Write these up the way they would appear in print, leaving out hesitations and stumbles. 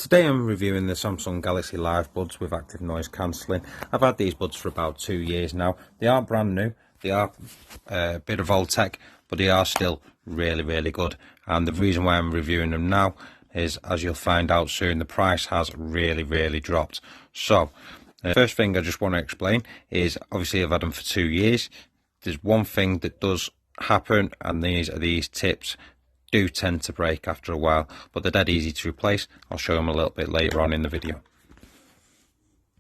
Today I'm reviewing the Samsung Galaxy Live Buds with Active Noise Cancelling. I've had these buds for about 2 years now. They aren't brand new, they are a bit of old tech, but they are still really good. And the reason why I'm reviewing them now is, as you'll find out soon, the price has really dropped. So, first thing I just want to explain is, obviously I've had them for 2 years. There's one thing that does happen, and these are these tips do tend to break after a while, but they're dead easy to replace. I'll show them a little bit later on in the video.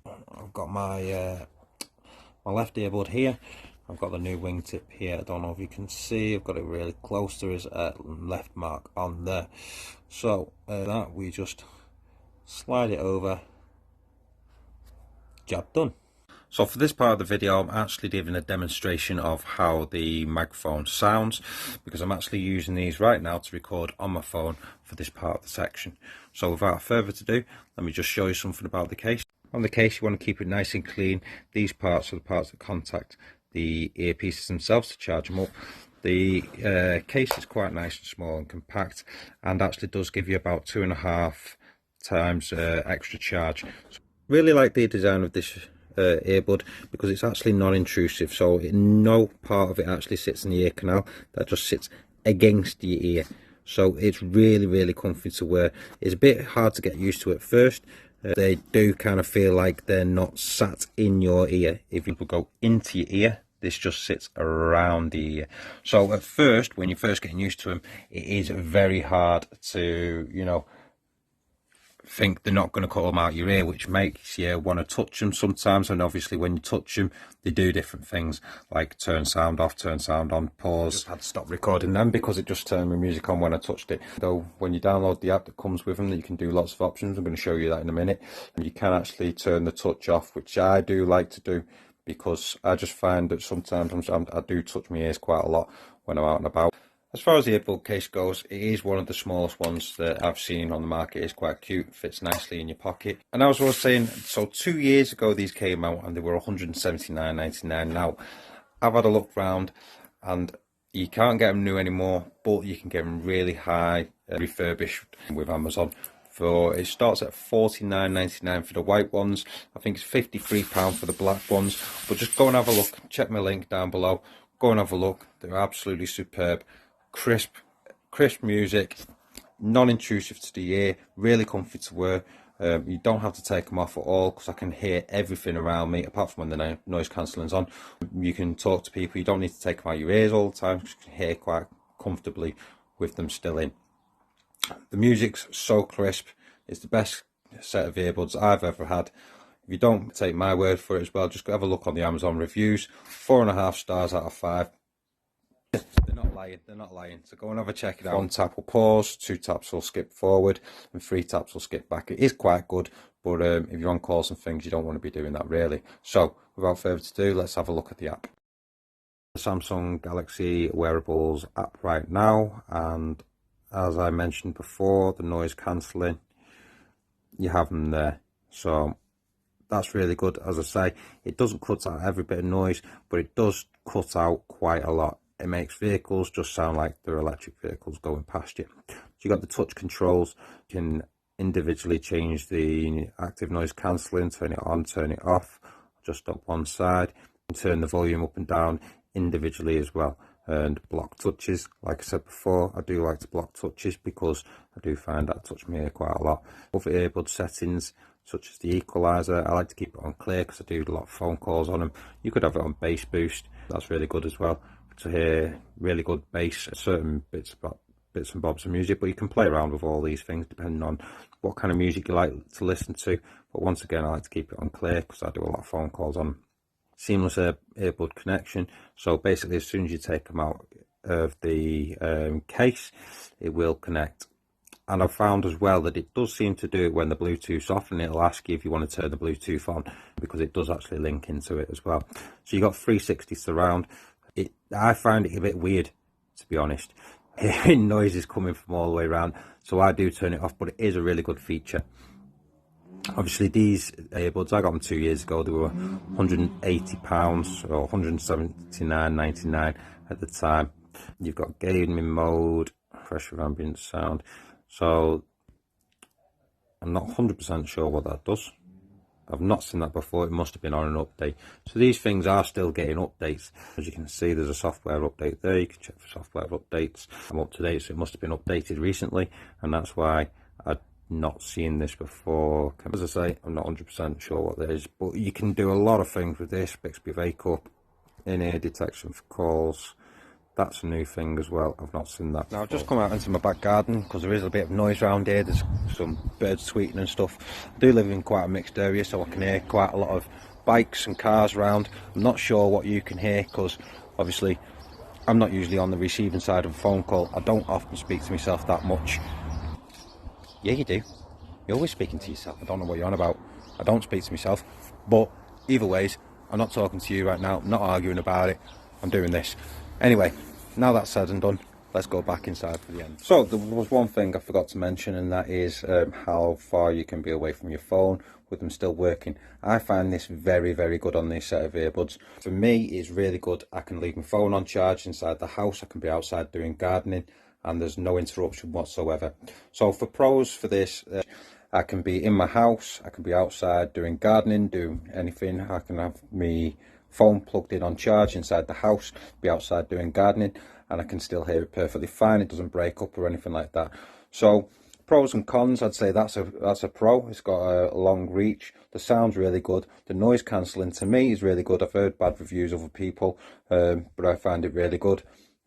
I've got my my left earbud here. I've got the new wingtip here. I don't know if you can see, I've got it really close. There is a left mark on there. So that we just slide it over, job done. So for this part of the video, I'm actually giving a demonstration of how the microphone sounds, because I'm actually using these right now to record on my phone for this part of the section. So without further ado, let me just show you something about the case. On the case, you want to keep it nice and clean. These parts are the parts that contact the earpieces themselves to charge them up. The case is quite nice and small and compact, and actually does give you about 2.5 times extra charge. So really like the design of this earbud, because it's actually non-intrusive, so no part of it actually sits in the ear canal, that just sits against your ear. So it's really comfy to wear. It's a bit hard to get used to at first. They do kind of feel like they're not sat in your ear. If you go into your ear, this just sits around the ear. So at first, when you're first getting used to them, it is very hard to, you know, think they're not going to come out your ear, which makes you want to touch them sometimes. And obviously when you touch them, they do different things, like turn sound off, turn sound on, pause. I had to stop recording them because it just turned my music on when I touched it. Though when you download the app that comes with them, you can do lots of options. I'm going to show you that in a minute. And you can actually turn the touch off, which I do like to do, because I just find that sometimes I do touch my ears quite a lot when I'm out and about. As far as the earbud case goes, it is one of the smallest ones that I've seen on the market. It's quite cute, fits nicely in your pocket. And as I was saying, so 2 years ago these came out and they were $179.99. Now, I've had a look round and you can't get them new anymore, but you can get them really high, refurbished with Amazon. It starts at $49.99 for the white ones. I think it's £53 for the black ones. But just go and have a look. Check my link down below. Go and have a look. They're absolutely superb. Crisp music, non-intrusive to the ear, really comfy to wear. You don't have to take them off at all, because I can hear everything around me apart from when the noise cancelling's on. You can talk to people, you don't need to take them out your ears all the time, you can hear quite comfortably with them still in. The music's so crisp. It's the best set of earbuds I've ever had. If you don't take my word for it as well, just have a look on the Amazon reviews. 4.5 stars out of 5. They're not lying. So go and have a check it out. 1 tap will pause, 2 taps will skip forward, and 3 taps will skip back. It is quite good, but if you're on calls and things, you don't want to be doing that really. So without further ado, let's have a look at the app. The Samsung Galaxy wearables app right now, and as I mentioned before, the noise cancelling, you have them there. So that's really good. As I say, it doesn't cut out every bit of noise, but it does cut out quite a lot. It makes vehicles just sound like they're electric vehicles going past you. So you got the touch controls. You can individually change the active noise cancelling, turn it on, turn it off, just up one side. You can turn the volume up and down individually as well. And block touches, like I said before, I do like to block touches because I do find that touch my ear quite a lot. Other earbud settings, such as the equalizer, I like to keep it on clear because I do a lot of phone calls on them. You could have it on bass boost, that's really good as well, to hear really good bass, certain bits and bobs of music. But you can play around with all these things depending on what kind of music you like to listen to. But once again, I like to keep it on clear because I do a lot of phone calls on them. Seamless earbud connection, so basically as soon as you take them out of the case, it will connect. And I've found as well that it does seem to do it when the Bluetooth's off, and it'll ask you if you want to turn the Bluetooth on, because it does actually link into it as well. So you got 360 surround. I find it a bit weird, to be honest, hearing noises coming from all the way around, so I do turn it off, but it is a really good feature. Obviously these earbuds, I got them 2 years ago. They were £180 or £179.99 at the time. You've got gaming mode, pressure ambient sound. So I'm not 100% sure what that does. I've not seen that before. It must have been on an update. So these things are still getting updates. As you can see, there's a software update there. You can check for software updates. I'm up to date, so it must have been updated recently, and that's why I'd not seen this before. As I say, I'm not 100% sure what that is, but you can do a lot of things with this. Bixby wake up, in-ear detection for calls. That's a new thing as well. I've not seen that before. Now I've just come out into my back garden because there is a bit of noise around here. There's some birds tweeting and stuff. I do live in quite a mixed area, so I can hear quite a lot of bikes and cars around. I'm not sure what you can hear because obviously I'm not usually on the receiving side of a phone call. I don't often speak to myself that much. Yeah, you do. You're always speaking to yourself. I don't know what you're on about. I don't speak to myself. But either ways, I'm not talking to you right now. I'm not arguing about it. I'm doing this. Anyway, now that's said and done, let's go back inside for the end. So there was one thing I forgot to mention, and that is how far you can be away from your phone with them still working. I find this very, very good on this set of earbuds. For me, it's really good. I can leave my phone on charge inside the house. I can be outside doing gardening, and there's no interruption whatsoever. So for pros for this, I can be in my house, I can be outside doing gardening, doing anything. I can have me phone plugged in on charge inside the house, be outside doing gardening, and I can still hear it perfectly fine. It doesn't break up or anything like that. So pros and cons, I'd say that's a pro. It's got a long reach. The sound's really good. The noise cancelling to me is really good. I've heard bad reviews of other people, but I find it really good.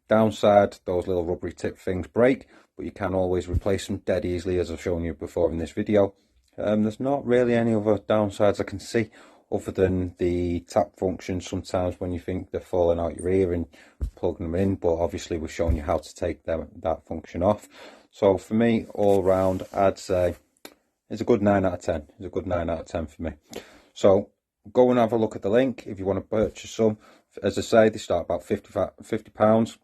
Downside, those little rubbery tip things break, but you can always replace them dead easily, as I've shown you before in this video. There's not really any other downsides I can see, other than the tap function sometimes when you think they're falling out your ear and plugging them in, but obviously we've shown you how to take that function off. So for me, all round, I'd say it's a good 9 out of 10. It's a good 9 out of 10 for me. So go and have a look at the link if you want to purchase some. As I say, they start about £50,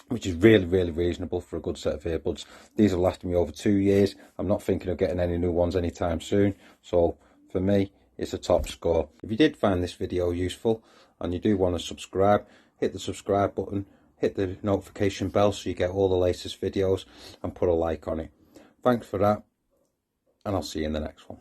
which is really, really reasonable for a good set of earbuds. These have lasted me over 2 years. I'm not thinking of getting any new ones anytime soon. So for me, it's a top score. If you did find this video useful and you do want to subscribe, hit the subscribe button, hit the notification bell so you get all the latest videos, and put a like on it. Thanks for that, and I'll see you in the next one.